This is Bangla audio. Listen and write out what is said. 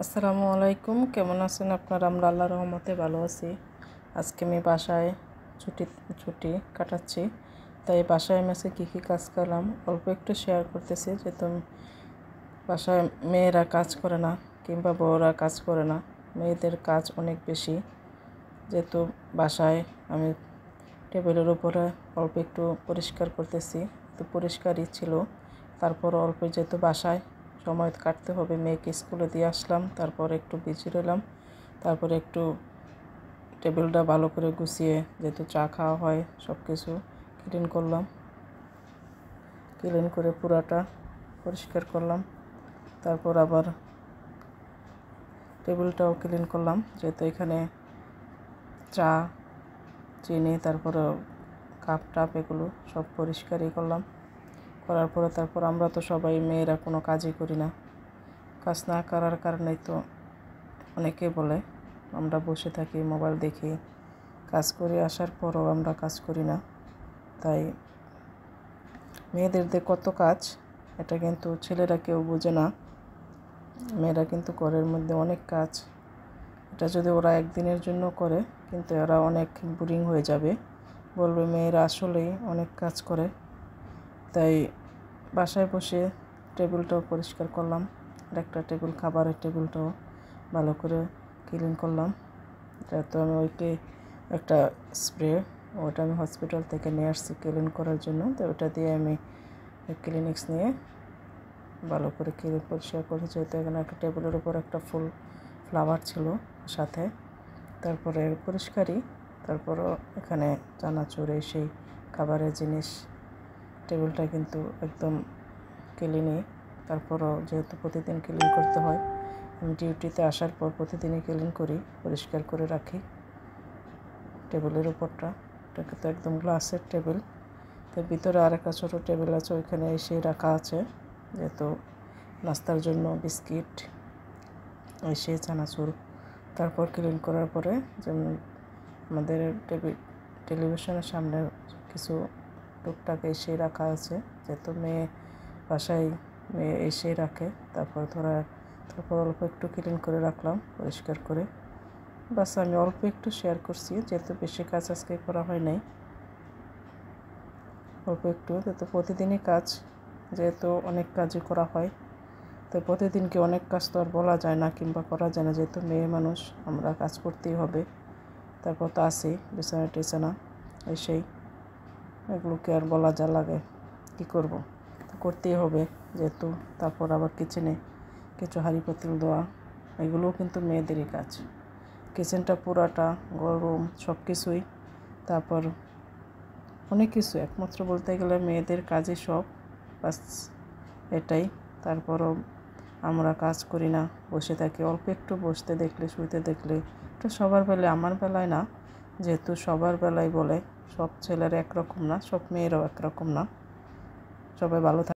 আসসালামু আলাইকুম, কেমন আছেন আপনারা? আমরা আল্লাহর রহমতে ভালো আছি। আজকে আমি বাসায় ছুটি কাটাচ্ছি, তাই বাসায় আমি আজকে কী কাজ করলাম অল্প একটু শেয়ার করতেছি। যেহেতু বাসায় মেয়েরা কাজ করে না কিংবা বউরা কাজ করে না, মেয়েদের কাজ অনেক বেশি। যেহেতু বাসায় আমি টেবিলের উপরে অল্প একটু পরিষ্কার করতেছি, তো পরিষ্কারই ছিল। তারপর অল্প যেহেতু বাসায় সময় কাটতে হবে, মেয়েকে স্কুলে দিয়ে আসলাম, তারপর একটু বিজি রইলাম, তারপরে একটু টেবিলটা ভালো করে গুছিয়ে যেহেতু চা খাওয়া হয় সব কিছু ক্লিন করলাম, ক্লিন করে পুরাটা পরিষ্কার করলাম। তারপর আবার টেবিলটাও ক্লিন করলাম, যেহেতু এখানে চা, চিনি, তারপরে কাপ টাপ এগুলো সব পরিষ্কারই করলাম। করার পরে তারপর আমরা তো সবাই মেয়েরা কোনো কাজই করি না, কাজ না করার কারণেই তো অনেকে বলে আমরা বসে থাকি, মোবাইল দেখি, কাজ করে আসার পরও আমরা কাজ করি না। তাই মেয়েদের যে কত কাজ এটা কিন্তু ছেলেরা কেউ বোঝে না। মেয়েরা কিন্তু ঘরের মধ্যে অনেক কাজ, এটা যদি ওরা একদিনের জন্য করে কিন্তু এরা অনেক বোরিং হয়ে যাবে, বলবে মেয়েরা আসলেই অনেক কাজ করে। তাই বাসায় বসে টেবিলটাও পরিষ্কার করলাম, আর একটা টেবিল, খাবারের টেবিলটাও ভালো করে ক্লিন করলাম। তো আমি ওইটি একটা স্প্রে, ওটা আমি হসপিটাল থেকে নিয়ে আসছি ক্লিন করার জন্য। তো ওটা দিয়ে আমি ক্লিনিক্স নিয়ে ভালো করে পরিষ্কার করেছি। যেহেতু এখানে একটা টেবিলের উপর একটা ফুল ফ্লাওয়ার ছিল সাথে, তারপরে পরিষ্কারই। তারপরও এখানে চানাচুর সেই খাবারের জিনিস, টেবিলটা কিন্তু একদম ক্লিনই। তারপরও যেহেতু প্রতিদিন ক্লিন করতে হয়, আমি ডিউটিতে আসার পর প্রতিদিনই ক্লিন করি, পরিষ্কার করে রাখি টেবিলের উপরটা। এটা কিন্তু একদম গ্লাসের টেবিল। তো ভিতরে আর একটা ছোটো টেবিল আছে, ওইখানে এসে রাখা আছে, যেহেতু নাস্তার জন্য বিস্কিট, এসে চানাচুর। তারপর ক্লিন করার পরে যেমন আমাদের টেলিভিশনের সামনে কিছু টুকটাক এসে রাখা আছে, যেহেতু মেয়ে বাসায় মেয়ে এসে রাখে। তারপর অল্প একটু ক্লিন করে রাখলাম পরিষ্কার করে। বাস আমি অল্প একটু শেয়ার করছি, যেহেতু বেশি কাজ আজকে করা হয় নাই, অল্প একটু। যেহেতু প্রতিদিনই কাজ, যেহেতু অনেক কাজই করা হয়, তো প্রতিদিনকে অনেক কাজ তো আর বলা যায় না কিংবা করা যায় না, যেহেতু মেয়ে মানুষ আমরা কাজ করতেই হবে। তারপর তো আসি বিছানা টিছানা এসেই, এগুলোকে আর বলা যা লাগে, কী করব, করতেই হবে যেহেতু। তারপর আবার কিচেনে কিছু হাঁড়ি পাতিল দেওয়া, এগুলোও কিন্তু মেয়েদেরই কাজ। কিচেনটা পুরাটা, গরম সব কিছুই, তারপর অনেক কিছু, একমাত্র বলতে গেলে মেয়েদের কাজই সব, বাস এটাই। তারপরও আমরা কাজ করি না, বসে থাকি। অল্প একটু বসতে দেখলে, শুইতে দেখলে, এটা সবার বেলায়, আমার বেলায় না, যেহেতু সবার বেলায় বলে, সব ছেলেরা একরকম না, সব মেয়েরাও একরকম না। সবাই ভালো থাকে।